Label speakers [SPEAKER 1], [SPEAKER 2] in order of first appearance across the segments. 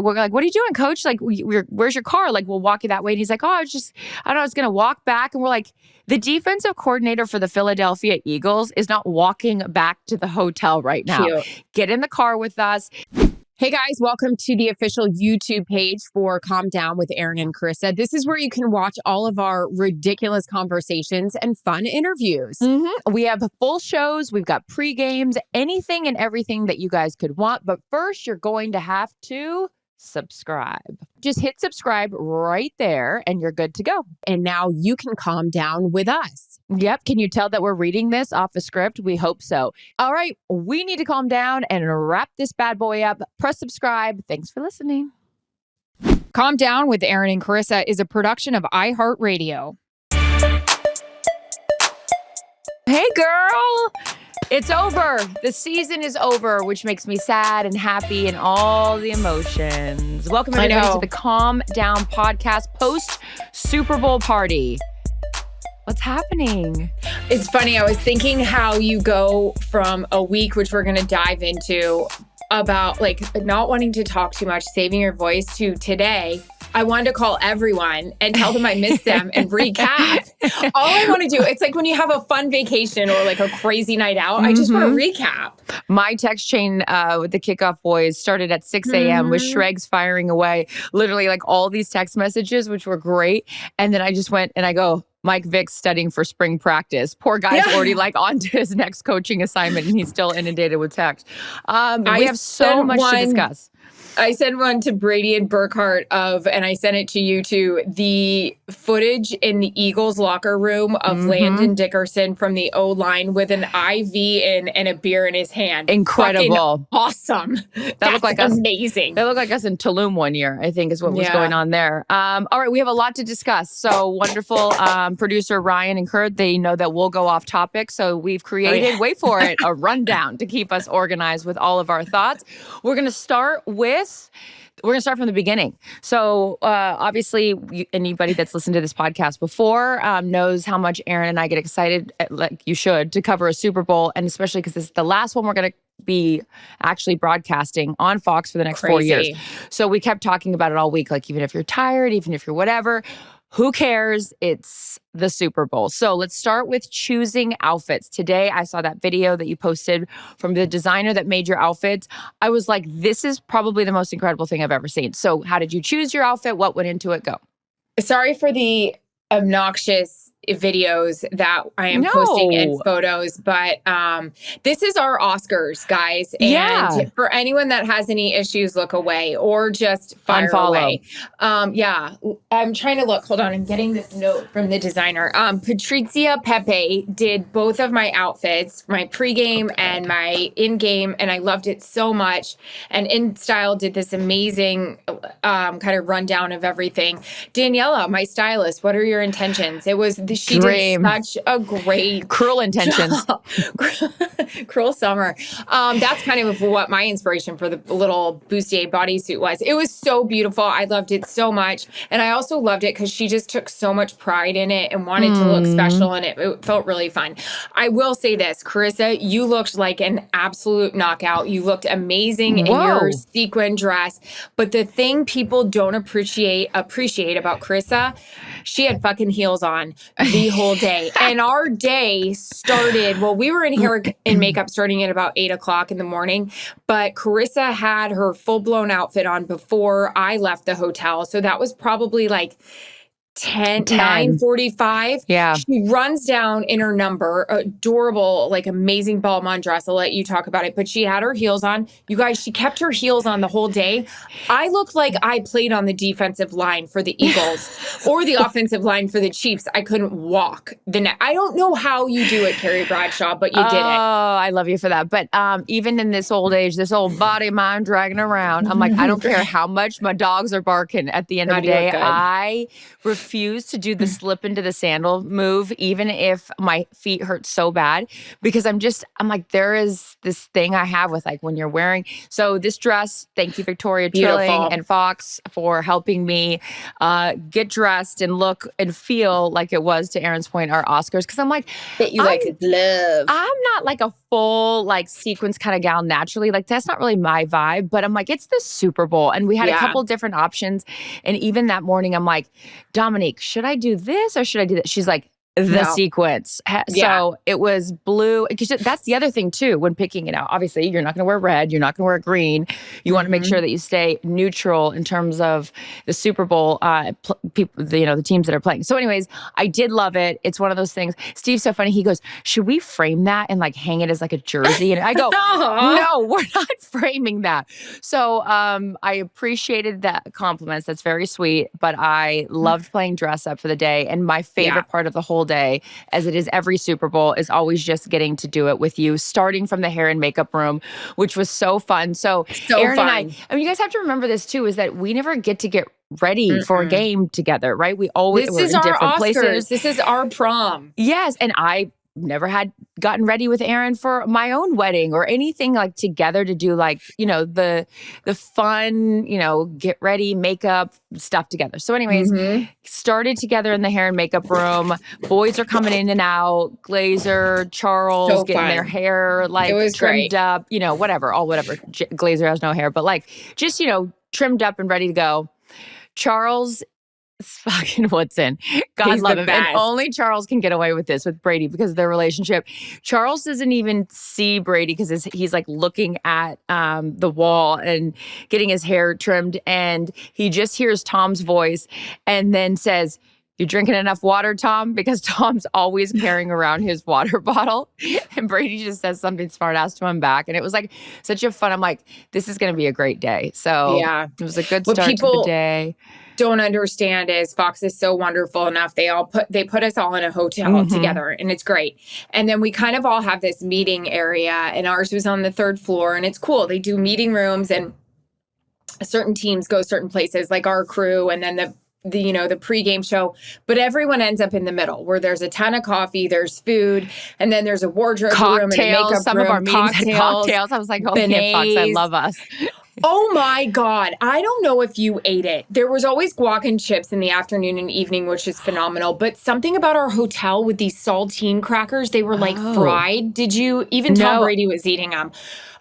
[SPEAKER 1] we're like, what are you doing, coach? Like, where's your car? Like, we'll walk you that way. And he's like, oh, I don't know, I was going to walk back. And we're like, the defensive coordinator for the Philadelphia Eagles is not walking back to the hotel right now.
[SPEAKER 2] Cute.
[SPEAKER 1] Get in the car with us.
[SPEAKER 2] Hey guys, welcome to the official YouTube page for Calm Down with Erin and Charissa. This is where you can watch all of our ridiculous conversations and fun interviews.
[SPEAKER 1] We have full shows. We've got pre-games, anything and everything that you guys could want. But first, you're going to have to subscribe. Just hit subscribe right there and you're good to go.
[SPEAKER 2] And now you can calm down with us.
[SPEAKER 1] Yep. Can you tell that we're reading this off a script? We hope so. All right. We need to calm down and wrap this bad boy up. Press subscribe. Thanks for listening.
[SPEAKER 2] Calm Down with Erin and Charissa is a production of iHeartRadio.
[SPEAKER 1] Hey, girl. It's over. The season is over, which makes me sad and happy and all the emotions. Welcome everybody to the Calm Down podcast post Super Bowl party. What's happening?
[SPEAKER 2] It's funny. I was thinking how you go from a week, which we're going to dive into, about like not wanting to talk too much, saving your voice, to today. I wanted to call everyone and tell them I missed them and recap. All I want to do, it's like when you have a fun vacation or like a crazy night out, I just want to recap.
[SPEAKER 1] My text chain with the kickoff boys started at 6 a.m. with Shregs firing away, literally like all these text messages, which were great. And then I just went and I go, Mike Vick's studying for spring practice. Poor guy's already like on to his next coaching assignment and he's still inundated with text. We have so much to discuss.
[SPEAKER 2] I sent one to Brady and Burkhart and I sent it to you too, the footage in the Eagles locker room of Landon Dickerson from the O-line with an IV and a beer in his hand.
[SPEAKER 1] Incredible.
[SPEAKER 2] Fucking awesome. That
[SPEAKER 1] looked like
[SPEAKER 2] amazing.
[SPEAKER 1] That looked like us in Tulum one year, I think is what was going on there. All right, we have a lot to discuss. So wonderful producer Ryan and Kurt, they know that we'll go off topic. So we've created, wait for it, a rundown to keep us organized with all of our thoughts. We're going to start from the beginning. So obviously, anybody that's listened to this podcast before knows how much Erin and I get excited, like you should, to cover a Super Bowl. And especially because this is the last one we're going to be actually broadcasting on Fox for the next 4 years. So we kept talking about it all week. Like, even if you're tired, even if you're whatever, who cares? It's the Super Bowl. So let's start with choosing outfits. Today, I saw that video that you posted from the designer that made your outfits. I was like, this is probably the most incredible thing I've ever seen. So how did you choose your outfit? What went into it? Go.
[SPEAKER 2] Sorry for the obnoxious videos that I am posting and photos, but this is our Oscars, guys. And for anyone that has any issues, look away or just fire away. I'm trying to look. Hold on. I'm getting this note from the designer. Patrizia Pepe did both of my outfits, my pregame and my in-game, and I loved it so much. And InStyle did this amazing kind of rundown of everything. Daniela, my stylist, what are your intentions? She did such a great
[SPEAKER 1] cruel intentions,
[SPEAKER 2] cruel summer. That's kind of what my inspiration for the little bustier bodysuit was. It was so beautiful. I loved it so much, and I also loved it because she just took so much pride in it and wanted to look special, and it felt really fun. I will say this, Charissa, you looked like an absolute knockout. You looked amazing in your sequin dress, but the thing people don't appreciate about Charissa, she had fucking heels on the whole day. And our day started, we were in hair and makeup starting at about 8 o'clock in the morning, but Charissa had her full-blown outfit on before I left the hotel. So that was probably like 9:45.
[SPEAKER 1] Yeah.
[SPEAKER 2] She runs down in her number, adorable, like amazing Balmain dress. I'll let you talk about it. But she had her heels on. You guys, she kept her heels on the whole day. I looked like I played on the defensive line for the Eagles or the offensive line for the Chiefs. I couldn't walk the net. I don't know how you do it, Carrie Bradshaw, but you did it.
[SPEAKER 1] Oh, I love you for that. But even in this old age, this old body of mine dragging around, I'm like, I don't care how much my dogs are barking at the end of the day. I refuse refuse to do the slip into the sandal move, even if my feet hurt so bad, because I'm like, there is this thing I have with like when you're wearing. So this dress, thank you, Victoria Trilling and Fox for helping me get dressed and look and feel like it was, to Erin's point, our Oscars. Cause I'm like,
[SPEAKER 2] that you like love.
[SPEAKER 1] I'm not like a full like sequins kind of gal naturally. Like that's not really my vibe, but I'm like, it's the Super Bowl. And we had a couple different options. And even that morning, I'm like, Dominique, should I do this or should I do that? She's like, the sequence. So it was blue. Because that's the other thing too, when picking it out. Obviously, you're not going to wear red. You're not going to wear green. You want to make sure that you stay neutral in terms of the Super Bowl, people, the teams that are playing. So anyways, I did love it. It's one of those things. Steve's so funny. He goes, should we frame that and like hang it as like a jersey? And I go, no, we're not framing that. So I appreciated that compliments. That's very sweet. But I loved playing dress up for the day. And my favorite part of the whole day, as it is every Super Bowl, is always just getting to do it with you, starting from the hair and makeup room, which was so fun. So Erin and I mean, you guys have to remember this too, is that we never get to get ready for a game together, right? We always were in different places.
[SPEAKER 2] This is our prom.
[SPEAKER 1] Yes, and I never had gotten ready with Erin for my own wedding or anything like together to do like, the fun, get ready, makeup stuff together. So anyways, started together in the hair and makeup room. Boys are coming in and out. Glazer, Charles getting their hair like trimmed up, whatever. Glazer has no hair, but like just, trimmed up and ready to go. Charles fucking Woodson. God love him. And only Charles can get away with this with Brady because of their relationship. Charles doesn't even see Brady because he's like looking at the wall and getting his hair trimmed. And he just hears Tom's voice and then says, "You drinking enough water, Tom?" Because Tom's always carrying around his water bottle. And Brady just says something smart ass to him back. And it was like such a fun, I'm like, this is going to be a great day. So it was a good start to the day.
[SPEAKER 2] Don't understand is Fox is so wonderful enough. They put us all in a hotel together and it's great. And then we kind of all have this meeting area and ours was on the 3rd floor and it's cool. They do meeting rooms and certain teams go certain places like our crew and then the pregame show, but everyone ends up in the middle where there's a ton of coffee, there's food, and then there's a wardrobe room and a makeup
[SPEAKER 1] Some
[SPEAKER 2] room,
[SPEAKER 1] of our meetings had cocktails. I was like, oh, Fox, I love us.
[SPEAKER 2] Oh my God. I don't know if you ate it. There was always guac and chips in the afternoon and evening, which is phenomenal. But something about our hotel with these saltine crackers, they were like fried. Did you? Even Tom Brady was eating them.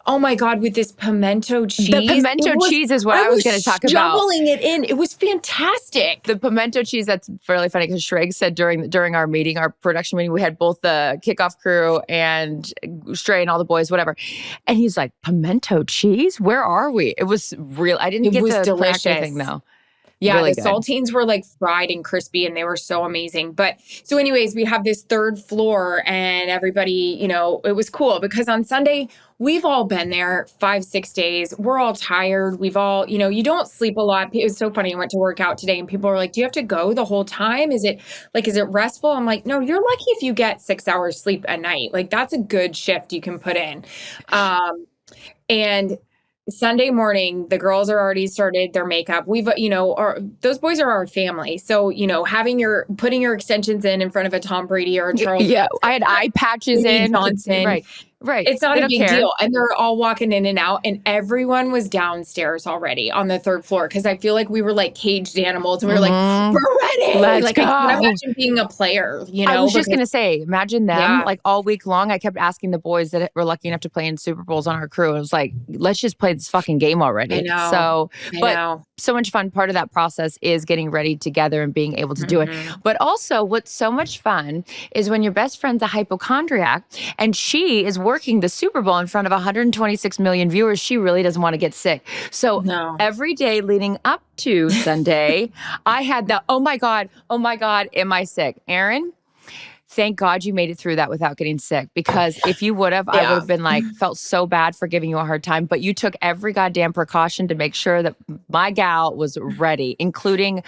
[SPEAKER 2] Oh my God, with this pimento cheese.
[SPEAKER 1] The pimento cheese is what I was going to talk about.
[SPEAKER 2] Shoveling it in. It was fantastic.
[SPEAKER 1] The pimento cheese, that's fairly funny because Shreg said during our meeting, our production meeting, we had both the kickoff crew and Stray and all the boys, whatever. And he's like, pimento cheese? Where are we? It was real. I didn't get the cracker thing though.
[SPEAKER 2] Yeah,
[SPEAKER 1] really
[SPEAKER 2] the saltines were like fried and crispy and they were so amazing. But so anyways, we have this 3rd floor and everybody, it was cool because on Sunday, we've all been there 5-6 days. We're all tired. We've all, you don't sleep a lot. It was so funny. I went to work out today and people were like, do you have to go the whole time? Is it restful? I'm like, no, you're lucky if you get 6 hours sleep a night. Like that's a good shift you can put in. And Sunday morning, the girls are already started their makeup. We've, those boys are our family. So, putting your extensions in front of a Tom Brady or a Charles.
[SPEAKER 1] Yeah, I had eye patches in.
[SPEAKER 2] Thompson.
[SPEAKER 1] Right.
[SPEAKER 2] It's not a big deal. And they're all walking in and out. And everyone was downstairs already on the 3rd floor. Because I feel like we were like caged animals. And we were like, we're ready.
[SPEAKER 1] Let's go.
[SPEAKER 2] I can imagine being a player,
[SPEAKER 1] I was just going to say, imagine them like all week long. I kept asking the boys that were lucky enough to play in Super Bowls on our crew. It was like, let's just play this fucking game already.
[SPEAKER 2] I know.
[SPEAKER 1] So much fun. Part of that process is getting ready together and being able to do it. But also what's so much fun is when your best friend's a hypochondriac and she is working the Super Bowl in front of 126 million viewers, she really doesn't want to get sick. So every day leading up to Sunday, I had the, oh my God, am I sick? Erin, thank God you made it through that without getting sick, because if you would have, I would have been like, felt so bad for giving you a hard time, but you took every goddamn precaution to make sure that my gal was ready, including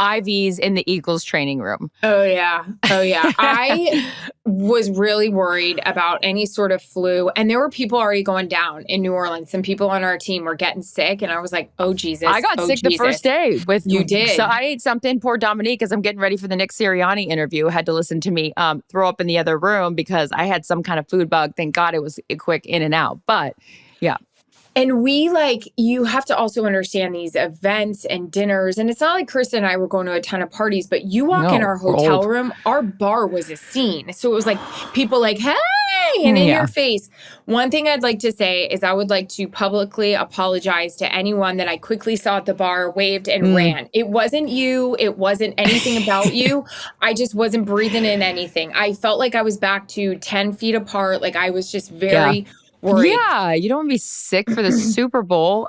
[SPEAKER 1] IVs in the Eagles training room.
[SPEAKER 2] Oh, yeah. I was really worried about any sort of flu. And there were people already going down in New Orleans. Some people on our team were getting sick. And I was like, oh, Jesus.
[SPEAKER 1] I got sick the first day.
[SPEAKER 2] You did.
[SPEAKER 1] So I ate something. Poor Dominique, as I'm getting ready for the Nick Sirianni interview, had to listen to me throw up in the other room because I had some kind of food bug. Thank God it was a quick in and out. But yeah.
[SPEAKER 2] And you have to also understand these events and dinners. And it's not like Krista and I were going to a ton of parties, but you walk in our hotel room, our bar was a scene. So it was like people like, hey, and in your face. One thing I'd like to say is I would like to publicly apologize to anyone that I quickly saw at the bar, waved and ran. It wasn't you. It wasn't anything about you. I just wasn't breathing in anything. I felt like I was back to 10 feet apart. Like I was just very worried.
[SPEAKER 1] Yeah, you don't want to be sick for the Super Bowl.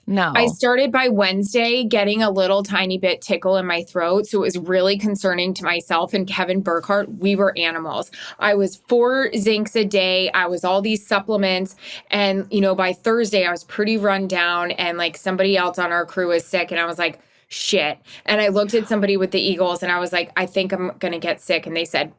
[SPEAKER 1] No.
[SPEAKER 2] I started by Wednesday getting a little tiny bit tickle in my throat. So it was really concerning to myself and Kevin Burkhardt. We were animals. I was 4 zincs a day. I was all these supplements. And, by Thursday, I was pretty run down and like somebody else on our crew was sick. And I was like, shit. And I looked at somebody with the Eagles and I was like, I think I'm going to get sick. And they said,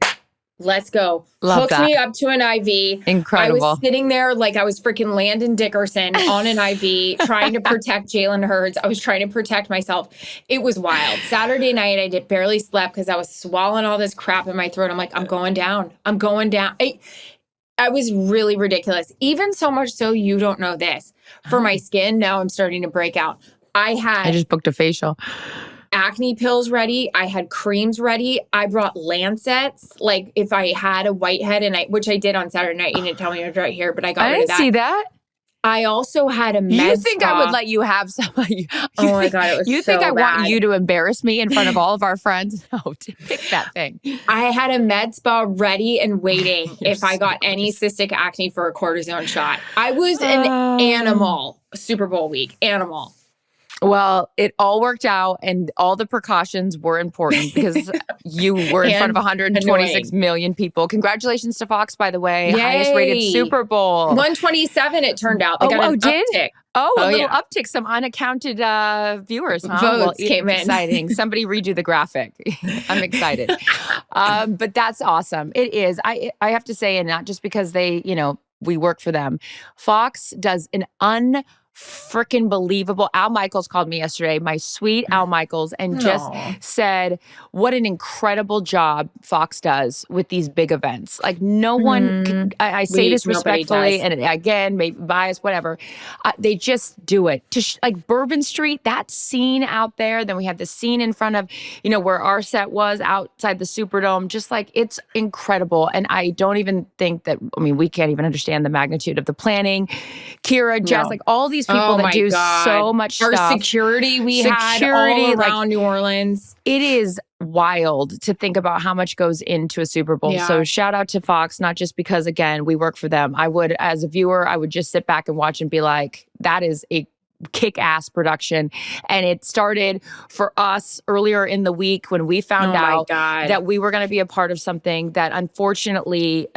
[SPEAKER 2] let's go. Hooked me up to an IV.
[SPEAKER 1] Incredible.
[SPEAKER 2] I was sitting there like I was freaking Landon Dickerson on an IV trying to protect Jalen Hurts. I was trying to protect myself. It was wild. Saturday night, I barely slept because I was swallowing all this crap in my throat. I'm like, I'm going down. I was really ridiculous. Even so much so you don't know this. For my skin, now I'm starting to break out. I
[SPEAKER 1] just booked a facial.
[SPEAKER 2] Acne pills ready. I had creams ready. I brought Lancets. Like if I had a whitehead which I did on Saturday night. You didn't tell me it was right here, but I got rid of that.
[SPEAKER 1] I didn't see that.
[SPEAKER 2] I also had a med
[SPEAKER 1] You think
[SPEAKER 2] spa.
[SPEAKER 1] I would let you have some?
[SPEAKER 2] Oh my God, it was
[SPEAKER 1] You
[SPEAKER 2] so
[SPEAKER 1] think I
[SPEAKER 2] bad.
[SPEAKER 1] want you to embarrass me in front of all of our friends? No, to pick that thing.
[SPEAKER 2] I had a med spa ready and waiting if I got any cystic acne for a cortisone shot. I was an animal Super Bowl week. Animal.
[SPEAKER 1] Well, it all worked out and all the precautions were important because you were in front of 126 million people. Congratulations to Fox, by the way.
[SPEAKER 2] Yay.
[SPEAKER 1] Highest rated Super Bowl.
[SPEAKER 2] 127 it turned out. They got an uptick.
[SPEAKER 1] A little uptick. Some unaccounted viewers, huh?
[SPEAKER 2] Votes came in.
[SPEAKER 1] Exciting. Somebody redo the graphic. I'm excited. But that's awesome. It is. I have to say, and not just because they, we work for them. Fox does an freaking believable. Al Michaels called me yesterday, my sweet Al Michaels, and just said what an incredible job Fox does with these big events. Like no one can, I say this respectfully, and again, maybe biased, whatever. They just do it. Like Bourbon Street, that scene out there. Then we have the scene in front of, where our set was outside the Superdome. Just like it's incredible. And I don't even think that, we can't even understand the magnitude of the planning. Kira, Jess, like all these people that do so much stuff.
[SPEAKER 2] Our security had all around New Orleans.
[SPEAKER 1] It is wild to think about how much goes into a Super Bowl. Yeah. So shout out to Fox, not just because, again, we work for them. I would, as a viewer, I would just sit back and watch and be like, that is a kick-ass production. And it started for us earlier in the week when we found out that we were going to be a part of something that unfortunately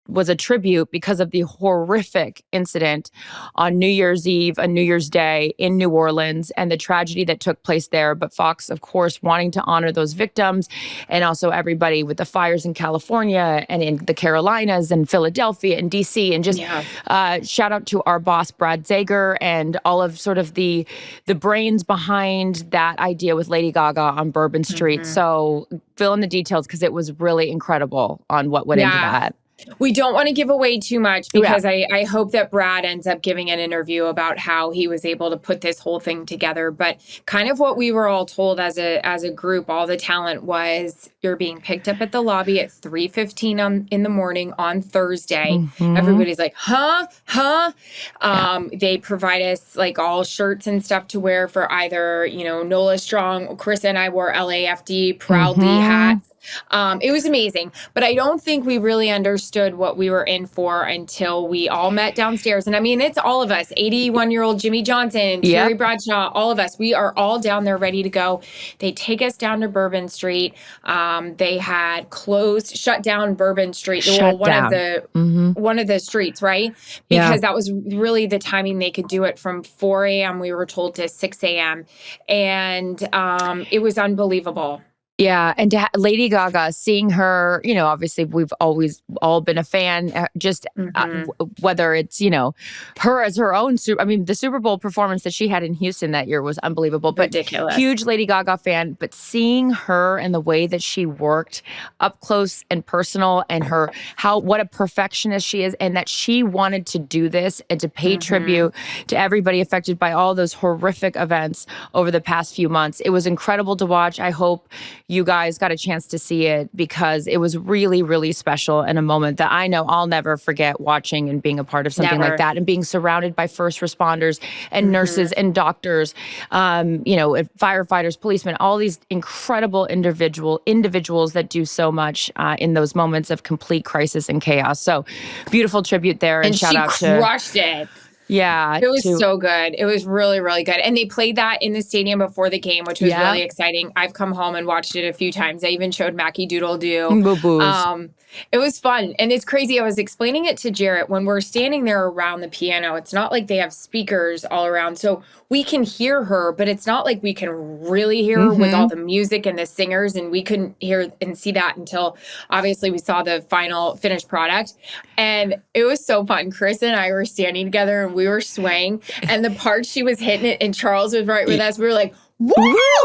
[SPEAKER 1] was a tribute because of the horrific incident on New Year's Eve and New Year's Day in New Orleans and the tragedy that took place there. But Fox, of course, wanting to honor those victims and also everybody with the fires in California and in the Carolinas and Philadelphia and DC. And just shout out to our boss, Brad Zager, and all of sort of the brains behind that idea with Lady Gaga on Bourbon Street. So fill in the details because it was really incredible on what went into that.
[SPEAKER 2] We don't want to give away too much because I hope that Brad ends up giving an interview about how he was able to put this whole thing together. But kind of what we were all told as a group, all the talent was you're being picked up at the lobby at 3:15 in the morning on Thursday. Everybody's like, huh? They provide us like all shirts and stuff to wear for either, Nola Strong. Chris and I wore LAFD proudly hats. It was amazing, but I don't think we really understood what we were in for until we all met downstairs. And I mean, it's all of us, 81-year-old Jimmy Johnson, Terry Bradshaw, all of us. We are all down there ready to go. They take us down to Bourbon Street. They had shut down Bourbon Street, one of the streets, right? Because that was really the timing they could do it, from 4 a.m. we were told to 6 a.m. And it was unbelievable.
[SPEAKER 1] Yeah. And Lady Gaga, seeing her, obviously we've always all been a fan, whether it's, her as her own, the Super Bowl performance that she had in Houston that year was unbelievable. But
[SPEAKER 2] ridiculous.
[SPEAKER 1] Huge Lady Gaga fan, but seeing her and the way that she worked up close and personal, and what a perfectionist she is, and that she wanted to do this and to pay tribute to everybody affected by all those horrific events over the past few months. It was incredible to watch. I hope you guys got a chance to see it, because it was really, really special, and a moment that I know I'll never forget, watching and being a part of something like that, and being surrounded by first responders and nurses and doctors, firefighters, policemen, all these incredible individuals that do so much in those moments of complete crisis and chaos. So beautiful tribute there, and shout out to
[SPEAKER 2] crushed it.
[SPEAKER 1] Yeah.
[SPEAKER 2] It was so good. It was really, really good. And they played that in the stadium before the game, which was really exciting. I've come home and watched it a few times. I even showed Mackie Doodle Doo. It was fun. And it's crazy. I was explaining it to Jarrett. When we're standing there around the piano, it's not like they have speakers all around. So we can hear her, but it's not like we can really hear her with all the music and the singers. And we couldn't hear and see that until obviously we saw the final finished product. And it was so fun. Chris and I were standing together and we were swaying. And the part she was hitting it and Charles was right with us, we were like, woo!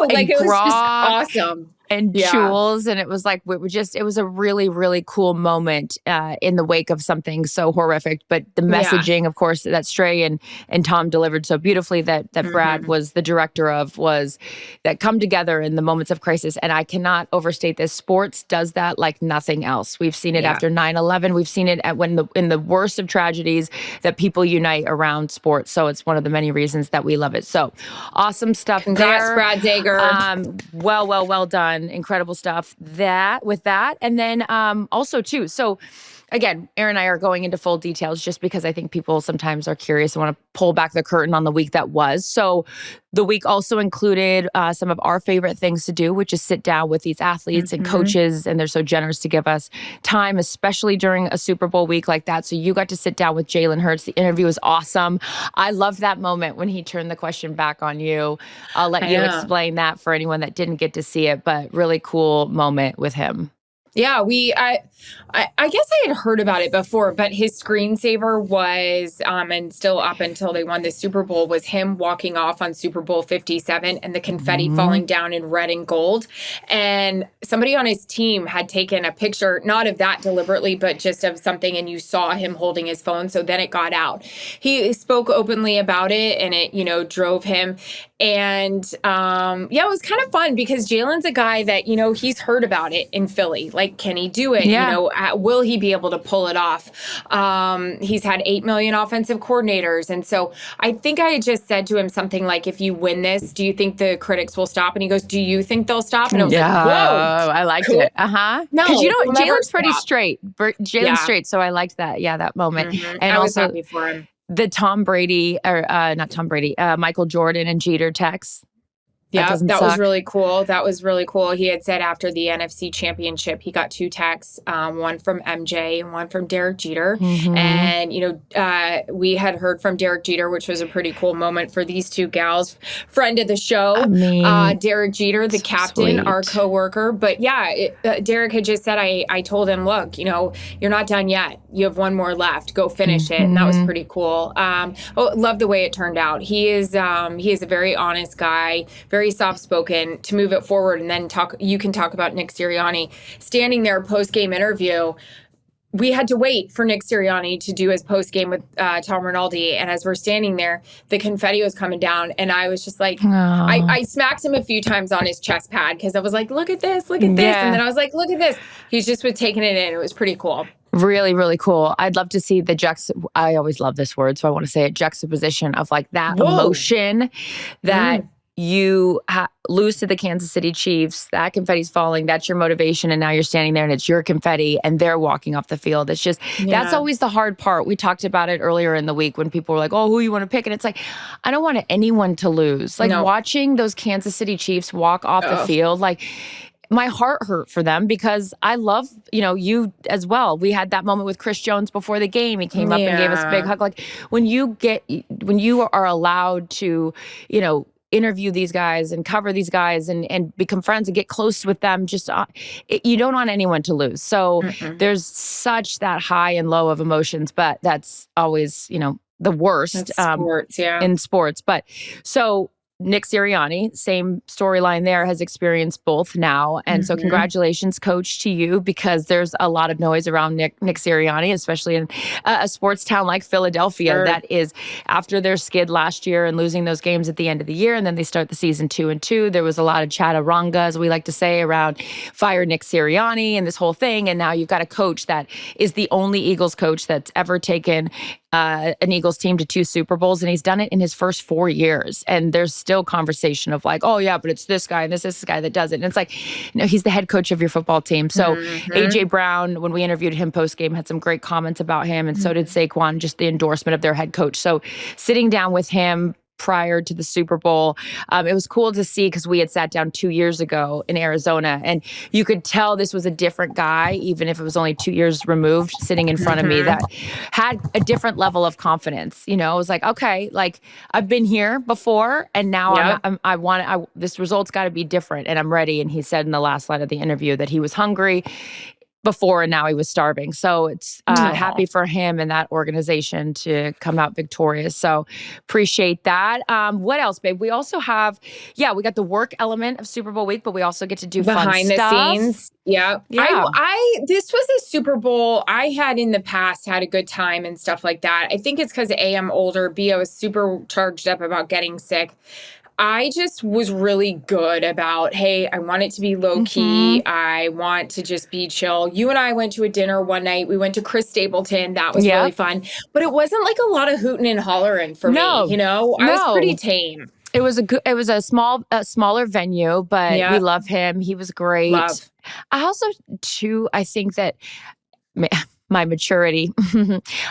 [SPEAKER 2] Like, it was just awesome.
[SPEAKER 1] And Jules, and it was like, it was a really, really cool moment in the wake of something so horrific. But the messaging, of course, that Stray and Tom delivered so beautifully, that Brad was the director of, was that come together in the moments of crisis. And I cannot overstate this. Sports does that like nothing else. We've seen it after 9/11. We've seen it in the worst of tragedies, that people unite around sports. So it's one of the many reasons that we love it. So awesome stuff.
[SPEAKER 2] Congrats, Brad Dager.
[SPEAKER 1] Well done. Incredible stuff with that. And then also too, so again, Erin and I are going into full details just because I think people sometimes are curious and want to pull back the curtain on the week that was. So the week also included some of our favorite things to do, which is sit down with these athletes and coaches, and they're so generous to give us time, especially during a Super Bowl week like that. So you got to sit down with Jalen Hurts. The interview was awesome. I loved that moment when he turned the question back on you. I'll let you explain that for anyone that didn't get to see it, but really cool moment with him.
[SPEAKER 2] Yeah, I guess I had heard about it before, but his screensaver was, and still up until they won the Super Bowl, was him walking off on Super Bowl 57 and the confetti falling down in red and gold. And somebody on his team had taken a picture, not of that deliberately, but just of something, and you saw him holding his phone. So then it got out. He spoke openly about it, and it, drove him. And it was kind of fun because Jalen's a guy that, he's heard about it in Philly. Like, can he do it? Will he be able to pull it off? He's had 8 million offensive coordinators. And so I think I had just said to him something like, if you win this, do you think the critics will stop? And he goes, do you think they'll stop? And I was like, whoa.
[SPEAKER 1] I liked it. Uh-huh. No, because Jalen's pretty straight. Jalen's straight. So I liked that. Yeah, that moment. And
[SPEAKER 2] I was happy for him.
[SPEAKER 1] The Tom Brady, Michael Jordan and Jeter text.
[SPEAKER 2] Yeah, that was really cool. That was really cool. He had said after the NFC Championship, he got 2 texts, one from MJ and one from Derek Jeter. And, we had heard from Derek Jeter, which was a pretty cool moment for these two gals. Friend of the show, Derek Jeter, the captain, our coworker. But Derek had just said, I told him, look, you're not done yet. You have one more left. Go finish it. And that was pretty cool. Love the way it turned out. He is a very honest guy, very soft-spoken, to move it forward. And then you can talk about Nick Sirianni standing there post-game interview. We had to wait for Nick Sirianni to do his post-game with Tom Rinaldi. And as we're standing there, the confetti was coming down. And I was just like, I smacked him a few times on his chest pad because I was like, look at this, look at this. And then I was like, look at this. He's just was taking it in. It was pretty cool.
[SPEAKER 1] Really, really cool. I'd love to see the I always love this word, so I want to say it, juxtaposition of like that emotion that you lose to the Kansas City Chiefs, that confetti's falling, that's your motivation, and now you're standing there and it's your confetti and they're walking off the field. It's just, that's always the hard part. We talked about it earlier in the week when people were like, oh, who you want to pick? And it's like, I don't want anyone to lose. Like watching those Kansas City Chiefs walk off the field, like my heart hurt for them because I love, you as well. We had that moment with Chris Jones before the game. He came up and gave us a big hug. Like when you are allowed to, interview these guys and cover these guys and become friends and get close with them, just you don't want anyone to lose. So there's such that high and low of emotions, but that's always, the worst in sports. But so Nick Sirianni, same storyline there, has experienced both now. And so congratulations, coach, to you, because there's a lot of noise around Nick Sirianni, especially in a sports town like Philadelphia, that is after their skid last year and losing those games at the end of the year. And then they start the season 2-2. There was a lot of chaturanga, as we like to say, around fire Nick Sirianni and this whole thing. And now you've got a coach that is the only Eagles coach that's ever taken an Eagles team to 2 Super Bowls, and he's done it in his first 4 years. And there's still conversation of like, oh yeah, but it's this guy and this guy that does it. And it's like, he's the head coach of your football team. So AJ Brown, when we interviewed him post-game, had some great comments about him, and so did Saquon, just the endorsement of their head coach. So sitting down with him prior to the Super Bowl, it was cool to see because we had sat down 2 years ago in Arizona, and you could tell this was a different guy, even if it was only 2 years removed, sitting in front of me, that had a different level of confidence. It was like, okay, like I've been here before, and now this result's got to be different, and I'm ready. And he said in the last line of the interview that he was hungry before, and now he was starving. So it's happy for him and that organization to come out victorious. So appreciate that. What else, babe? We also have, we got the work element of Super Bowl week, but we also get to do
[SPEAKER 2] behind
[SPEAKER 1] fun
[SPEAKER 2] the
[SPEAKER 1] stuff.
[SPEAKER 2] scenes. Yeah. This was a Super Bowl I had in the past, had a good time and stuff like that. I think it's because A, I'm older. B, I was super charged up about getting sick. I just was really good about, hey, I want it to be low key. I want to just be chill. You and I went to a dinner one night. We went to Chris Stapleton. That was really fun. But it wasn't like a lot of hooting and hollering for me. I was pretty tame.
[SPEAKER 1] It was a smaller venue, but we love him. He was great. I also too, I think that my maturity.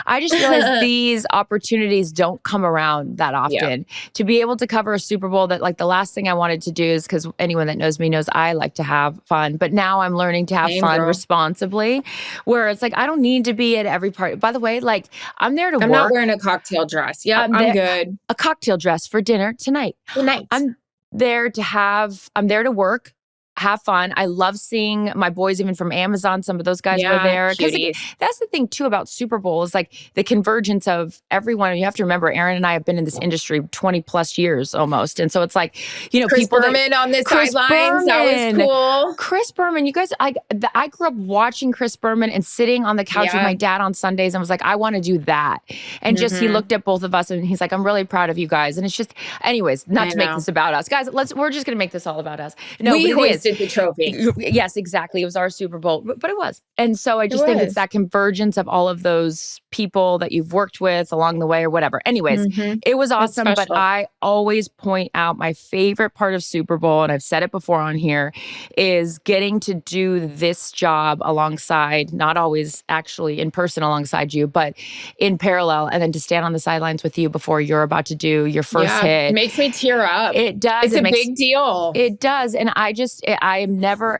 [SPEAKER 1] I just realized these opportunities don't come around that often. To be able to cover a Super Bowl, that like the last thing I wanted to do is, because anyone that knows me knows I like to have fun, but now I'm learning to have fun responsibly, where it's like, I don't need to be at every party. By the way, like I'm there to work.
[SPEAKER 2] I'm not wearing a cocktail dress. Yeah, I'm good.
[SPEAKER 1] A cocktail dress for dinner tonight. I'm there to work, have fun. I love seeing my boys, even from Amazon. Some of those guys were there. Because that's the thing too about Super Bowl, is like the convergence of everyone. You have to remember, Erin and I have been in this industry 20 plus years almost. And so it's like,
[SPEAKER 2] Chris
[SPEAKER 1] people
[SPEAKER 2] Berman on the sidelines. That was cool.
[SPEAKER 1] Chris Berman, you guys, I grew up watching Chris Berman and sitting on the couch with my dad on Sundays, and was like, I want to do that. And just, he looked at both of us and he's like, I'm really proud of you guys. And it's just, anyways, not to make this about us. Guys, we're just going to make this all about us. No,
[SPEAKER 2] we hoisted the trophy.
[SPEAKER 1] Yes, exactly. It was our Super Bowl, but it was. And so I just think it's that convergence of all of those people that you've worked with along the way or whatever. Anyways, it was awesome. But I always point out my favorite part of Super Bowl, and I've said it before on here, is getting to do this job alongside, not always actually in person alongside you, but in parallel, and then to stand on the sidelines with you before you're about to do your first hit.
[SPEAKER 2] It makes me tear up.
[SPEAKER 1] It does.
[SPEAKER 2] It's a big deal.
[SPEAKER 1] It does. And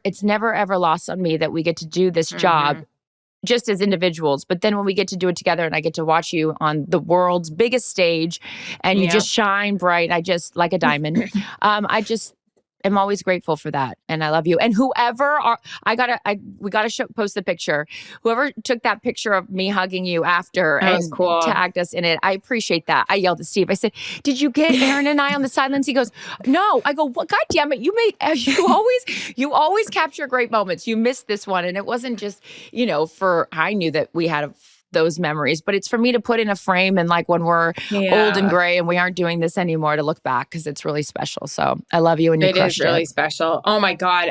[SPEAKER 1] it's never ever lost on me that we get to do this job just as individuals, but then when we get to do it together and I get to watch you on the world's biggest stage and you just shine bright, I just like a diamond. I'm always grateful for that, and I love you. And we gotta post the picture. Whoever took that picture of me hugging you after and tagged us in it, I appreciate that. I yelled at Steve. I said, "Did you get Erin and I on the sidelines?" He goes, "No." I go, "What? God damn it! You always capture great moments. You missed this one, and it wasn't just I knew that we had those memories, but it's for me to put in a frame, and like when we're old and gray and we aren't doing this anymore, to look back, because it's really special. So I love you, and you crushed it.
[SPEAKER 2] It is really special. Oh my God.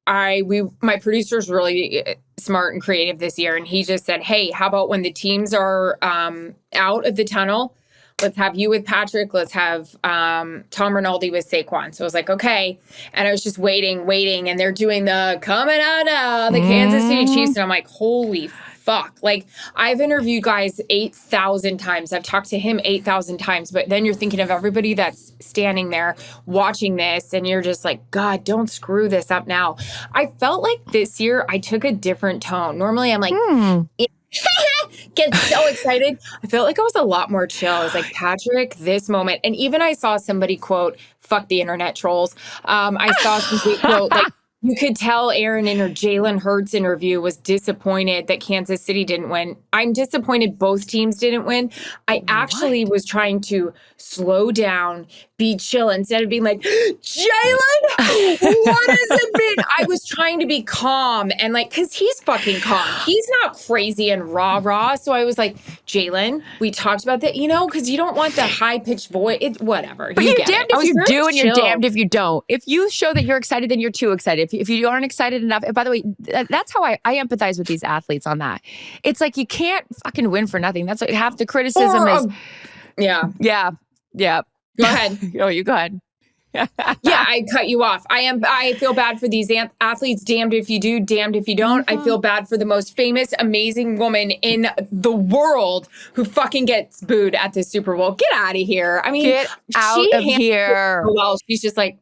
[SPEAKER 2] My producer's really smart and creative this year, and he just said, hey, how about when the teams are out of the tunnel, let's have you with Patrick. Let's have Tom Rinaldi with Saquon. So I was like, okay. And I was just waiting. And they're doing the coming out now, the Kansas City Chiefs. And I'm like, holy fuck. Like, I've interviewed guys 8,000 times. I've talked to him 8,000 times. But then you're thinking of everybody that's standing there watching this. And you're just like, God, don't screw this up now. I felt like this year I took a different tone. Normally I'm like, get so excited. I felt like I was a lot more chill. I was like, Patrick, this moment. And even I saw somebody quote, fuck the internet trolls. I saw somebody quote, like, you could tell Erin in her Jalen Hurts interview was disappointed that Kansas City didn't win. I'm disappointed both teams didn't win. I actually was trying to slow down, be chill instead of being like, Jalen, what does it mean? I was trying to be calm and like, cause he's fucking calm. He's not crazy and rah. So I was like, Jalen, we talked about that, you know, cause you don't want the high pitched voice. Whatever.
[SPEAKER 1] But you're damned if you do and you're damned if you don't. If you show that you're excited, then you're too excited. If you aren't excited enough, and by the way, that's how I empathize with these athletes on that. It's like, you can't fucking win for nothing. That's what half the criticism is. Yeah.
[SPEAKER 2] Go ahead.
[SPEAKER 1] Oh, you go ahead.
[SPEAKER 2] Yeah, I cut you off. I feel bad for these athletes. Damned if you do, damned if you don't. I feel bad for the most famous, amazing woman in the world who fucking gets booed at the Super Bowl. Get out of here. I mean,
[SPEAKER 1] get out of here.
[SPEAKER 2] Well, she's just like,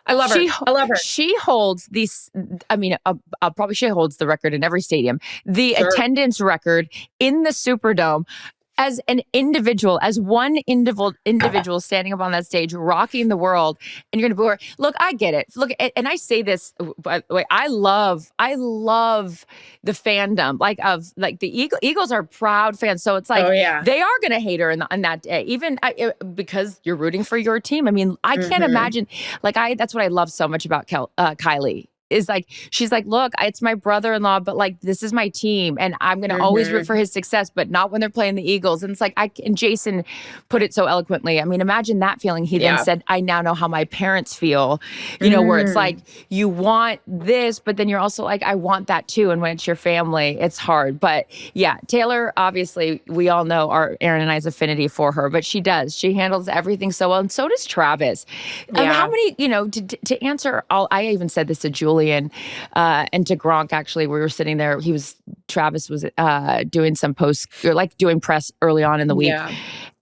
[SPEAKER 2] I love her. I love her.
[SPEAKER 1] She holds these. I mean, probably she holds the record in every stadium. The attendance record in the Superdome. As an individual, as one individual standing up on that stage, rocking the world, and you're going to boo her. Look, I get it. Look, and I say this, by the way, I love the fandom, like the Eagles are proud fans. So it's like, they are going to hate her on that day, even because you're rooting for your team. I mean, I can't imagine, that's what I love so much about Kylie. Is like, she's like, look, it's my brother-in-law, but like, this is my team and I'm going to always root for his success, but not when they're playing the Eagles. And it's like, and Jason put it so eloquently. I mean, imagine that feeling. He then said, I now know how my parents feel, you know, where it's like, you want this, but then you're also like, I want that too. And when it's your family, it's hard. But yeah, Taylor, obviously, we all know Erin and I's affinity for her, but she does. She handles everything so well. And so does Travis. How many, you know, to answer all, I even said this to Julian and to Gronk, actually, we were sitting there. Travis was doing some doing press early on in the week. Yeah.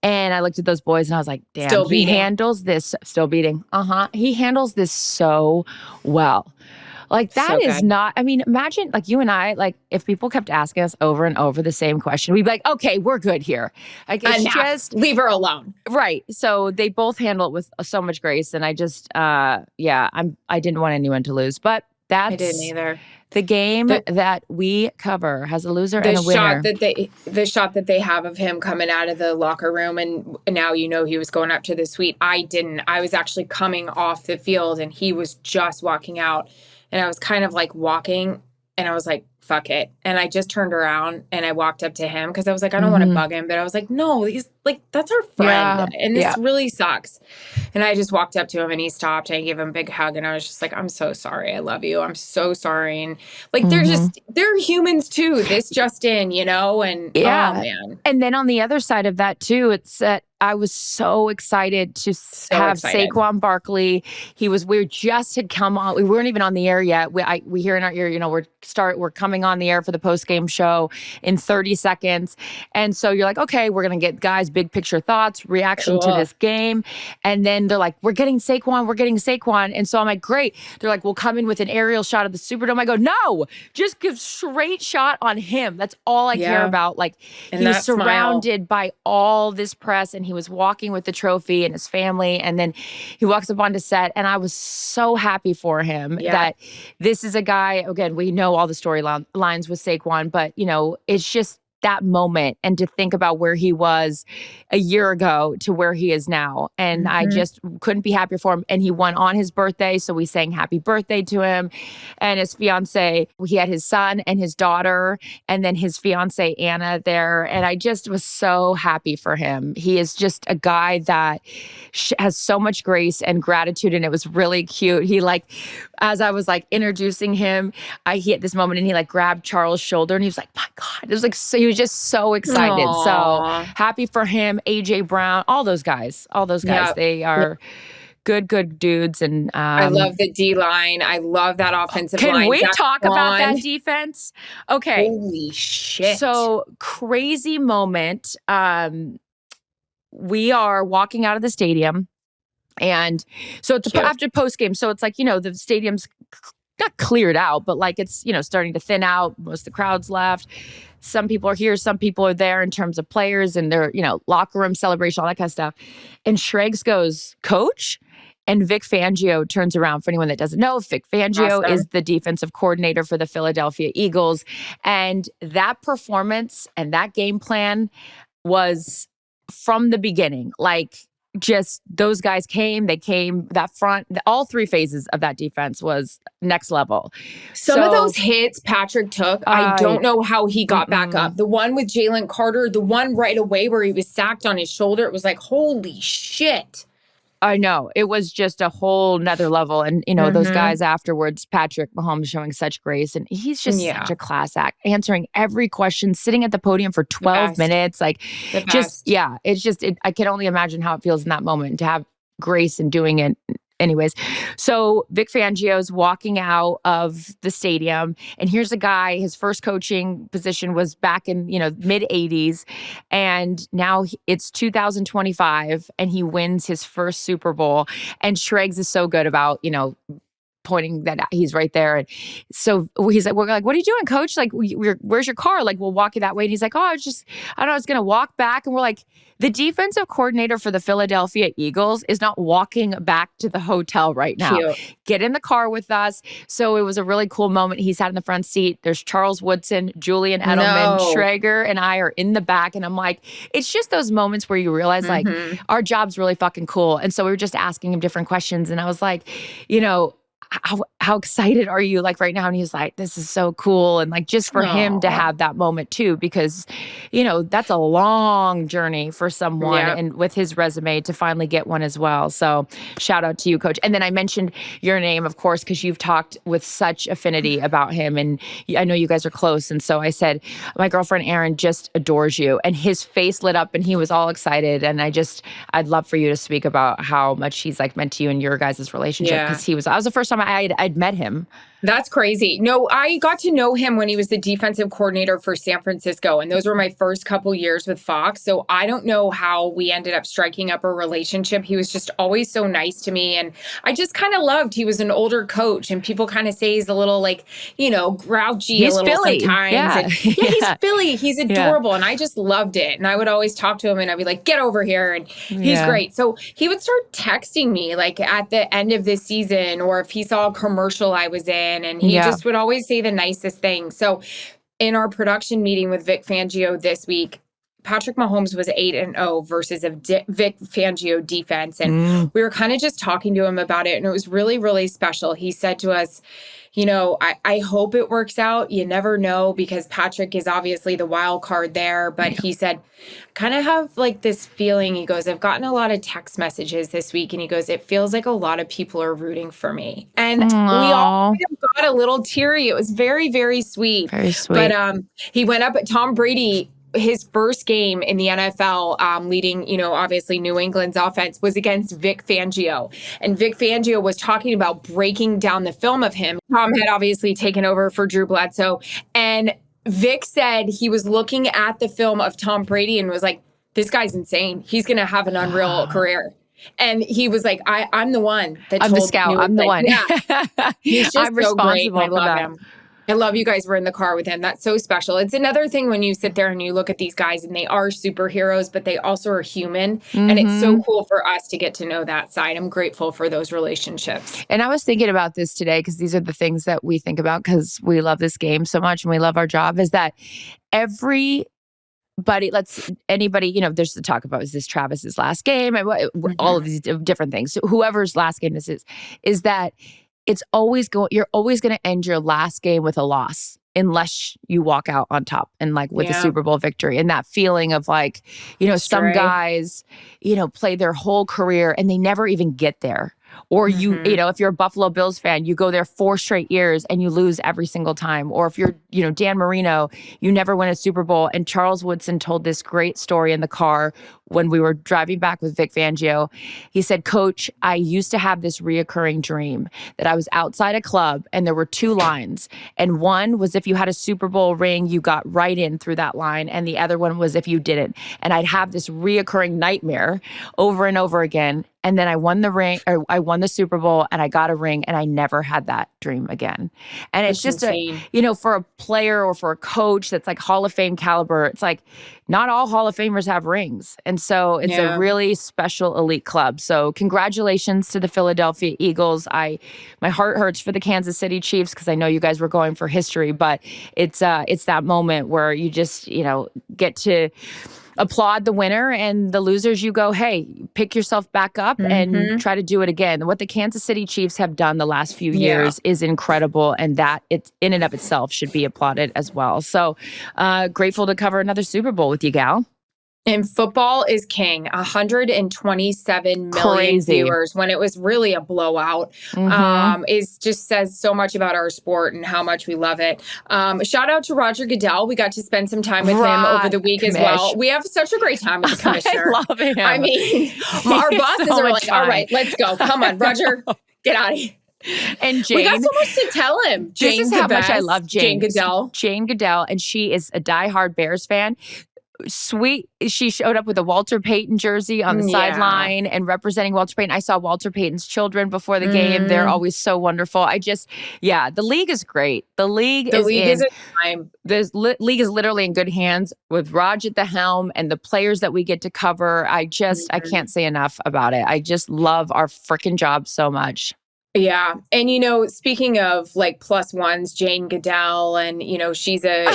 [SPEAKER 1] And I looked at those boys and I was like, damn, he handles this, still beating. He handles this so well. Like, that is not, I mean, imagine, like, you and I, like, if people kept asking us over and over the same question, we'd be like, okay, we're good here. Like, it's just
[SPEAKER 2] leave her alone.
[SPEAKER 1] Right. So they both handle it with so much grace. And I just, I didn't want anyone to lose. But that's
[SPEAKER 2] I didn't either.
[SPEAKER 1] The game that we cover has a loser and a winner.
[SPEAKER 2] The shot that they have of him coming out of the locker room, and now you know he was going up to the suite. I didn't. I was actually coming off the field, and he was just walking out. And I was kind of like walking, and I was like, fuck it. And I just turned around and I walked up to him because I was like, I don't want to bug him. But I was like, no, he's like, that's our friend. And this really sucks. And I just walked up to him and he stopped. And I gave him a big hug. And I was just like, I'm so sorry. I love you. I'm so sorry. And like, they're humans too. This just in, you know? And oh man.
[SPEAKER 1] And then on the other side of that too, it's that I was so excited to have Saquon Barkley. We just had come on. We weren't even on the air yet. We hear in our ear, you know, we're coming on the air for the post-game show in 30 seconds. And so you're like, okay, we're going to get guys' big picture thoughts, reaction to this game. And then they're like, we're getting Saquon. And so I'm like, great. They're like, we'll come in with an aerial shot of the Superdome. I go, no, just give straight shot on him. That's all I care about. Like, and he was surrounded by all this press, and he was walking with the trophy and his family. And then he walks up onto set, and I was so happy for him that this is a guy, again, we know all the storylines with Saquon, but, you know, it's just that moment, and to think about where he was a year ago to where he is now. And I just couldn't be happier for him. And he won on his birthday. So we sang happy birthday to him and his fiance. He had his son and his daughter, and then his fiance, Anna, there. And I just was so happy for him. He is just a guy that has so much grace and gratitude. And it was really cute. He as I was introducing him, he had this moment, and he grabbed Charles' shoulder, and he was like, my God, it was he He was just so excited.
[SPEAKER 2] Aww.
[SPEAKER 1] So happy for him. AJ Brown, all those guys.
[SPEAKER 2] Yep.
[SPEAKER 1] They are good dudes. And
[SPEAKER 2] I love the D line. I love that offensive line.
[SPEAKER 1] Can we talk about that defense? Okay.
[SPEAKER 2] Holy shit.
[SPEAKER 1] So crazy moment. We are walking out of the stadium, and so it's after post game. So it's like, the stadium's not cleared out, but like it's, starting to thin out. Most of the crowd's left. Some people are here, some people are there in terms of players and their, locker room celebration, all that kind of stuff. And Schrags goes, "Coach?" And Vic Fangio turns around. For anyone that doesn't know, Vic Fangio is the defensive coordinator for the Philadelphia Eagles. And that performance and that game plan was from the beginning. Like, just those guys that front, all three phases of that defense was next level.
[SPEAKER 2] Some of those hits Patrick took, I don't know how he got back up. The one with Jalen Carter, the one right away where he was sacked on his shoulder, it was like, holy shit.
[SPEAKER 1] I know. It was just a whole nother level. And, those guys afterwards, Patrick Mahomes showing such grace. And he's just such a class act, answering every question, sitting at the podium for 12 minutes. Like, it's just, I can only imagine how it feels in that moment to have grace in doing it. Anyways, so Vic Fangio's walking out of the stadium, and here's a guy, his first coaching position was back in, mid 80s. And now it's 2025 and he wins his first Super Bowl. And Schrags is so good about, pointing that he's right there. And so he's like, we're like, "What are you doing, coach? Like, where's your car? Like, we'll walk you that way." And he's like, "Oh, I was going to walk back." And we're like, the defensive coordinator for the Philadelphia Eagles is not walking back to the hotel right now.
[SPEAKER 2] Cute.
[SPEAKER 1] Get in the car with us. So it was a really cool moment. He sat in the front seat. There's Charles Woodson, Julian Edelman, Schrager, and I are in the back. And I'm like, it's just those moments where you realize like our job's really fucking cool. And so we were just asking him different questions. And I was like, how excited are you like right now? And he's like, "This is so cool." And like, just for him to have that moment too, because, that's a long journey for someone and with his resume to finally get one as well. So shout out to you, coach. And then I mentioned your name, of course, because you've talked with such affinity about him. And I know you guys are close. And so I said, my girlfriend, Erin, just adores you. And his face lit up and he was all excited. And I'd love for you to speak about how much he's like meant to you and your guys' relationship. Because I was the first time I'd met him.
[SPEAKER 2] That's crazy. No, I got to know him when he was the defensive coordinator for San Francisco. And those were my first couple years with Fox. So I don't know how we ended up striking up a relationship. He was just always so nice to me. And I just kind of loved, he was an older coach and people kind of say he's a little like, grouchy
[SPEAKER 1] he's
[SPEAKER 2] a little
[SPEAKER 1] Philly.
[SPEAKER 2] sometimes.
[SPEAKER 1] Yeah.
[SPEAKER 2] And, he's Philly. He's adorable. And I just loved it. And I would always talk to him and I'd be like, "Get over here." And he's great. So he would start texting me like at the end of this season, or if he saw a commercial I was in, and he just would always say the nicest things. So in our production meeting with Vic Fangio this week, Patrick Mahomes was 8-0 versus a Vic Fangio defense. And we were kind of just talking to him about it. And it was really, really special. He said to us, I hope it works out. You never know, because Patrick is obviously the wild card there. But he said, kind of have like this feeling. He goes, "I've gotten a lot of text messages this week." And he goes, "It feels like a lot of people are rooting for me." And we all kind of got a little teary. It was very, very sweet.
[SPEAKER 1] Very sweet.
[SPEAKER 2] But he went up at Tom Brady. His first game in the NFL, leading, obviously New England's offense, was against Vic Fangio. And Vic Fangio was talking about breaking down the film of him. Tom had obviously taken over for Drew Bledsoe. And Vic said he was looking at the film of Tom Brady and was like, "This guy's insane. He's going to have an unreal career." And he was like, I'm the one that
[SPEAKER 1] I'm
[SPEAKER 2] told
[SPEAKER 1] the scout.
[SPEAKER 2] New
[SPEAKER 1] I'm the one.
[SPEAKER 2] Yeah. He's just
[SPEAKER 1] I'm
[SPEAKER 2] so great.
[SPEAKER 1] responsible
[SPEAKER 2] I
[SPEAKER 1] for
[SPEAKER 2] love
[SPEAKER 1] that.
[SPEAKER 2] him. I love you guys were in the car with him. That's so special. It's another thing when you sit there and you look at these guys and they are superheroes, but they also are human. And it's so cool for us to get to know that side. I'm grateful for those relationships.
[SPEAKER 1] And I was thinking about this today because these are the things that we think about because we love this game so much and we love our job, is that anybody, there's the talk about, is this Travis's last game? All of these different things. So whoever's last game this is that you're always going to end your last game with a loss unless you walk out on top and like with a Super Bowl victory. And that feeling of like, some guys, play their whole career and they never even get there. Or you know, if you're a Buffalo Bills fan, you go there 4 straight years and you lose every single time. Or if you're, you know, Dan Marino, you never win a Super Bowl. And Charles Woodson told this great story in the car when we were driving back with Vic Fangio. He said, Coach, I used to have this reoccurring dream that I was outside a club and there were 2 lines. And one was if you had a Super Bowl ring, you got right in through that line. And the other one was if you didn't. And I'd have this reoccurring nightmare over and over again. And then I won the ring, or I won the Super Bowl and I got a ring and I never had that dream again. And it's just you know, for a player or for a coach that's like Hall of Fame caliber, it's like not all Hall of Famers have rings. And so it's a really special elite club. So congratulations to the Philadelphia Eagles. My heart hurts for the Kansas City Chiefs because I know you guys were going for history, but it's that moment where you just, you know, get to applaud the winner, and the losers, you go, hey, pick yourself back up and try to do it again. What the Kansas City Chiefs have done the last few years is incredible, and that it in and of itself should be applauded as well. So grateful to cover another Super Bowl with you, gal.
[SPEAKER 2] And football is king. 127 million viewers when it was really a blowout. Is just says so much about our sport and how much we love it. Shout out to Roger Goodell. We got to spend some time with him over the week as well. We have such a much time with the commissioner.
[SPEAKER 1] I love him.
[SPEAKER 2] I mean, our bosses are like, all right, let's go. Come on, Roger, get out of here.
[SPEAKER 1] And Jane,
[SPEAKER 2] we got so much to tell him.
[SPEAKER 1] This is how much I love
[SPEAKER 2] Jane Goodell.
[SPEAKER 1] Jane Goodell, and she is a diehard Bears fan. Sweet. She showed up with a Walter Payton jersey on the sideline and representing Walter Payton. I saw Walter Payton's children before the game. They're always so wonderful. The league is great. The league is literally in good hands with Raj at the helm and the players that we get to cover. I can't say enough about it. I just love our freaking job so much.
[SPEAKER 2] Yeah. And, you know, speaking of like plus ones, Jane Goodell, and, you know, she's a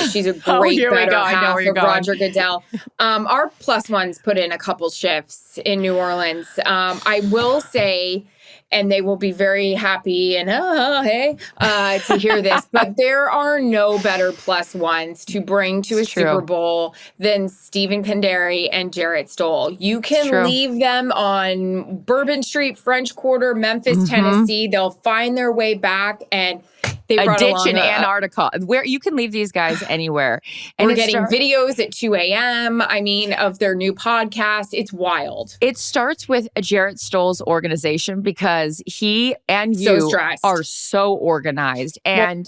[SPEAKER 2] great better half of Roger Goodell. Our plus ones put in a couple shifts in New Orleans. I will say, and they will be very happy and to hear this, but there are no better plus ones to bring to a Super Bowl than Stephen Kandari and Jarrett Stoll. You can leave them on Bourbon Street, French Quarter, Memphis, Tennessee. They'll find their way back, and they
[SPEAKER 1] a ditch in Antarctica, where you can leave these guys anywhere.
[SPEAKER 2] And we're getting videos at 2 a.m. I mean, of their new podcast. It's wild.
[SPEAKER 1] It starts with Jarrett Stoll's organization because he and you are so organized. And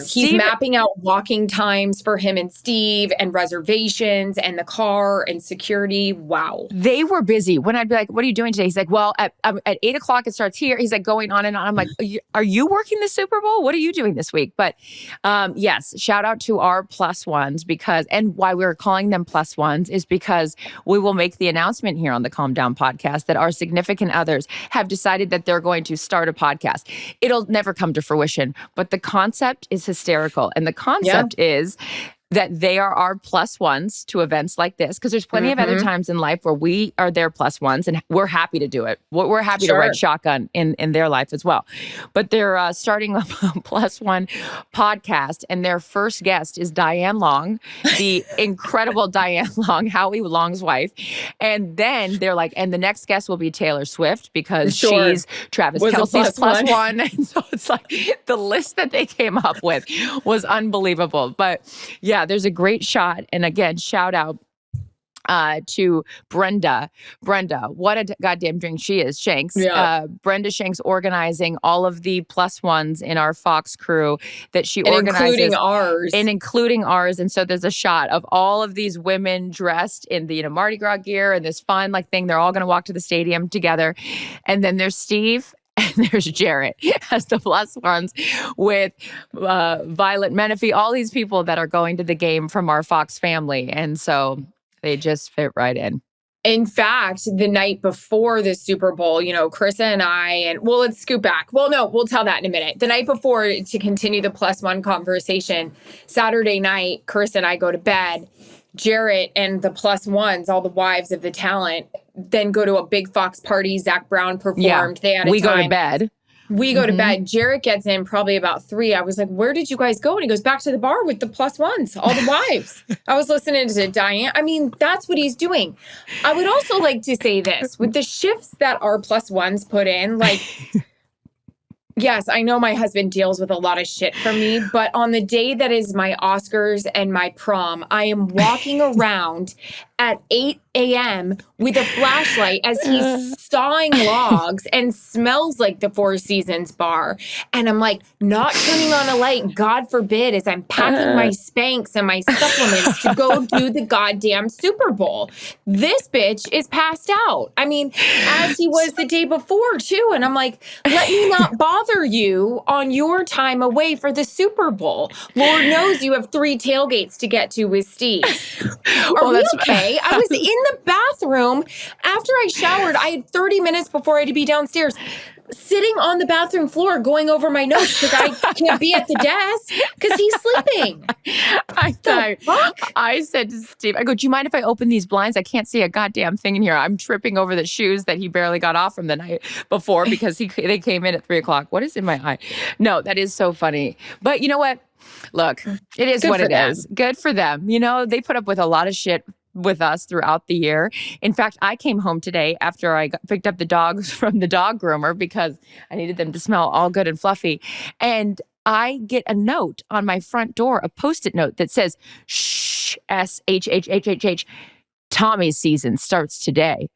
[SPEAKER 2] he's mapping out walking times for him and Steve, and reservations, and the car, and security. Wow.
[SPEAKER 1] They were busy. When I'd be like, what are you doing today? He's like, well, at 8 o'clock it starts here. He's like going on and on. I'm like, are you working the Super Bowl? What are you doing this week? But yes, shout out to our plus ones, and why we're calling them plus ones is because we will make the announcement here on the Calm Down podcast that our significant others have decided that they're going to start a podcast. It'll never come to fruition, but the concept is hysterical. And the concept is that they are our plus ones to events like this, because there's plenty of other times in life where we are their plus ones, and we're happy to do it. We're happy to ride shotgun in their life as well. But they're starting a plus one podcast, and their first guest is Diane Long, the incredible Diane Long, Howie Long's wife. And then they're like, and the next guest will be Taylor Swift, because she's Travis Kelce's plus one. And so it's like the list that they came up with was unbelievable. But yeah, there's a great shot. And again, shout out to Brenda. What a goddamn drink she is. Shanks. Brenda Shanks organizing all of the plus ones in our Fox crew that she organizes. Including ours. And so there's a shot of all of these women dressed in the Mardi Gras gear and this fun thing. They're all going to walk to the stadium together. And then there's Steve. And there's Jarrett as the plus ones with Violet Menifee, all these people that are going to the game from our Fox family. And so they just fit right in.
[SPEAKER 2] In fact, the night before the Super Bowl, Carissa and I, let's scoot back. Well, no, we'll tell that in a minute. The night before, to continue the plus one conversation, Saturday night, Carissa and I go to bed. Jarrett and the plus ones, all the wives of the talent, then go to a big Fox party. Zach Brown performed.
[SPEAKER 1] Yeah, we go to bed.
[SPEAKER 2] We go to bed. Jarrett gets in probably about 3. I was like, where did you guys go? And he goes, back to the bar with the plus ones, all the wives. I was listening to Diane. I mean, that's what he's doing. I would also like to say this, with the shifts that our plus ones put in, like, yes, I know my husband deals with a lot of shit from me, but on the day that is my Oscars and my prom, I am walking around at 8 a.m. with a flashlight as he's sawing logs and smells like the Four Seasons bar. And I'm like, not turning on a light, God forbid, as I'm packing my Spanx and my supplements to go do the goddamn Super Bowl. This bitch is passed out. I mean, as he was the day before too. And I'm like, let me not bother you on your time away for the Super Bowl. Lord knows you have 3 tailgates to get to with Steve. Are we okay? I was in the bathroom after I showered. I had 30 minutes before I had to be downstairs, sitting on the bathroom floor going over my notes because I can't be at the desk because he's sleeping.
[SPEAKER 1] I said to Steve, I go, do you mind if I open these blinds? I can't see a goddamn thing in here. I'm tripping over the shoes that he barely got off from the night before because they came in at 3:00. What is in my eye? No, that is so funny. But you know what? Look, it is what it is. Good for them. You know, they put up with a lot of shit with us throughout the year. In fact, I came home today after I picked up the dogs from the dog groomer because I needed them to smell all good and fluffy. And I get a note on my front door, a Post-it note that says, shh, S-H-H-H-H-H, Tommy's season starts today.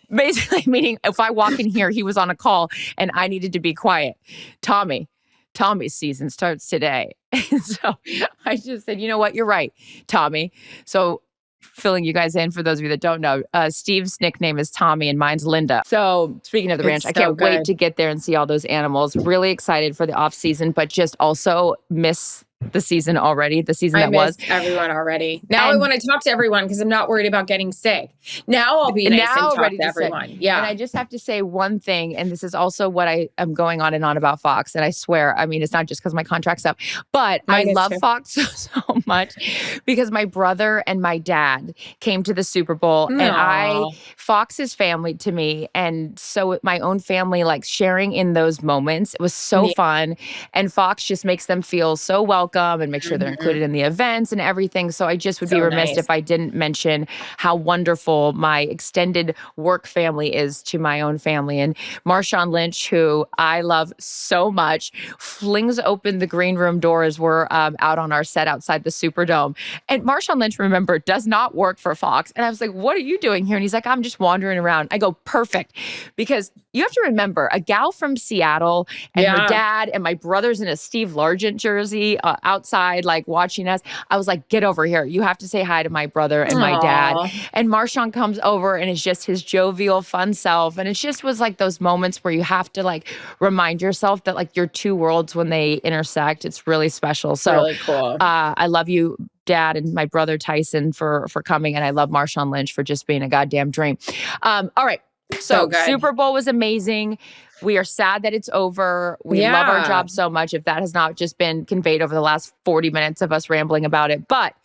[SPEAKER 1] Basically meaning if I walk in here, he was on a call and I needed to be quiet. Tommy's season starts today. And so I just said, you know what? You're right, Tommy. So filling you guys in for those of you that don't know, Steve's nickname is Tommy and mine's Linda. So speaking of the ranch, I can't wait to get there and see all those animals. Really excited for the off season, but just also miss the season already, the season that was.
[SPEAKER 2] Everyone already. Now I want to talk to everyone because I'm not worried about getting sick. Now I'll be nice and talk to everyone. Yeah.
[SPEAKER 1] And I just have to say one thing, and this is also what I am going on and on about Fox. And I swear, I mean, it's not just because my contract's up, but I love Fox so much because my brother and my dad came to the Super Bowl.
[SPEAKER 2] Aww.
[SPEAKER 1] And Fox is family to me. And so my own family, like sharing in those moments, it was so fun. And Fox just makes them feel so welcome and make sure they're included in the events and everything. So I just would be remiss if I didn't mention how wonderful my extended work family is to my own family. And Marshawn Lynch, who I love so much, flings open the green room door as we're out on our set outside the Superdome. And Marshawn Lynch, remember, does not work for Fox. And I was like, what are you doing here? And he's like, I'm just wandering around. I go, perfect. Because you have to remember, a gal from Seattle and her dad and my brother's in a Steve Largent jersey outside, like watching us. I was like, get over here. You have to say hi to my brother and my dad. And Marshawn comes over and is just his jovial, fun self. And it just was like those moments where you have to like remind yourself that like your two worlds, when they intersect, it's really special. So
[SPEAKER 2] really cool.
[SPEAKER 1] I love you, Dad, and my brother Tyson for coming. And I love Marshawn Lynch for just being a goddamn dream. All right. So Super Bowl was amazing. We are sad that it's over. We love our job so much, if that has not just been conveyed over the last 40 minutes of us rambling about it. But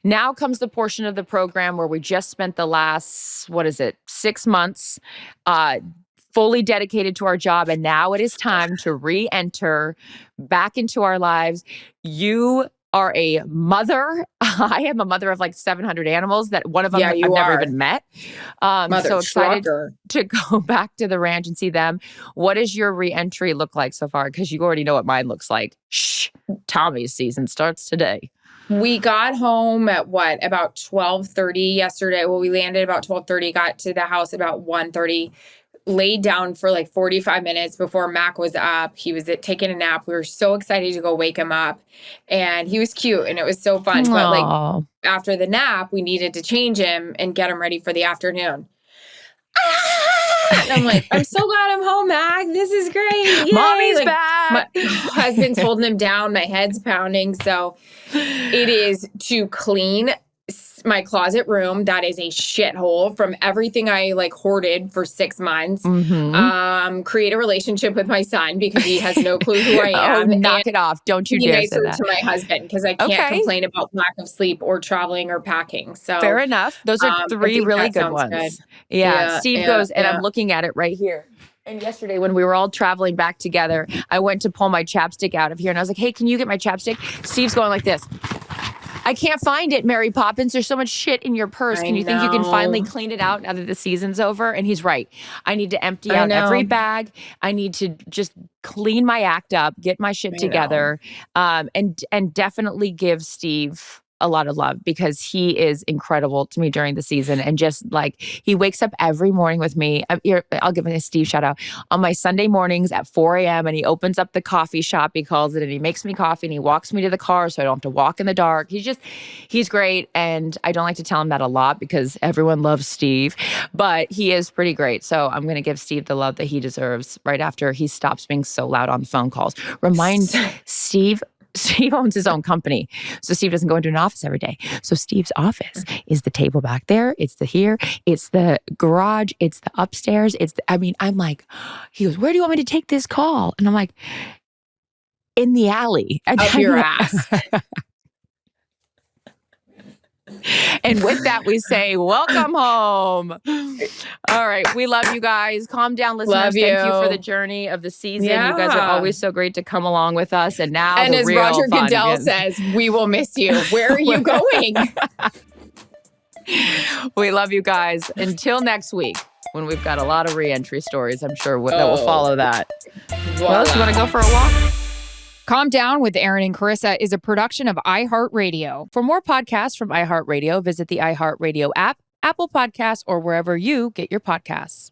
[SPEAKER 1] now comes the portion of the program where we just spent the last, 6 months fully dedicated to our job. And now it is time to re-enter back into our lives. You are a mother. I am a mother of like 700 animals that one of them I've never even met. So excited to go back to the ranch and see them. What does your re-entry look like so far? Because you already know what mine looks like. Shh, Tommy's season starts today.
[SPEAKER 2] We got home at about 12:30 yesterday. Well, we landed about 12:30, got to the house about 1:30. Laid down for like 45 minutes before Mac was up. He was taking a nap. We were so excited to go wake him up. And he was cute and it was so fun.
[SPEAKER 1] Aww.
[SPEAKER 2] But like after the nap, we needed to change him and get him ready for the afternoon. And I'm like, I'm so glad I'm home, Mac. This is great. Yay.
[SPEAKER 1] Mommy's back.
[SPEAKER 2] My husband's holding him down. My head's pounding. So it is to clean my closet room. That is a shithole from everything I like hoarded for 6 months. Create a relationship with my son because he has no clue who I am.
[SPEAKER 1] Knock it off. Don't you dare say that.
[SPEAKER 2] To my husband because I can't complain about lack of sleep or traveling or packing. So
[SPEAKER 1] fair enough. Those are 3 really good ones. Good. Yeah. Steve goes, and I'm looking at it right here. And yesterday when we were all traveling back together, I went to pull my chapstick out of here and I was like, hey, can you get my chapstick? Steve's going like this. I can't find it, Mary Poppins. There's so much shit in your purse. Can you think you can finally clean it out now that the season's over? And he's right. I need to empty out every bag. I need to just clean my act up, get my shit together, and definitely give Steve a lot of love because he is incredible to me during the season. And just like, he wakes up every morning with me. I'll give a Steve shout out on my Sunday mornings at 4 a.m. and he opens up the coffee shop, he calls it, and he makes me coffee and he walks me to the car so I don't have to walk in the dark. He's great. And I don't like to tell him that a lot because everyone loves Steve, but he is pretty great. So I'm going to give Steve the love that he deserves right after he stops being so loud on phone calls. Remind Steve owns his own company. So Steve doesn't go into an office every day. So Steve's office is the table back there. It's it's the garage. It's the upstairs. I'm like, he goes, where do you want me to take this call? And I'm like, in the alley.
[SPEAKER 2] Up your ass.
[SPEAKER 1] And with that, we say, welcome home. All right. We love you guys. Calm down, listeners. Thank you for the journey of the season. Yeah. You guys are always so great to come along with us. And now,
[SPEAKER 2] and as Roger Goodell says, we will miss you. Where are you going?
[SPEAKER 1] We love you guys. Until next week, when we've got a lot of re-entry stories, I'm sure that will follow that. Well, you want to go for a walk?
[SPEAKER 2] Calm Down with Erin and Charissa is a production of iHeartRadio. For more podcasts from iHeartRadio, visit the iHeartRadio app, Apple Podcasts, or wherever you get your podcasts.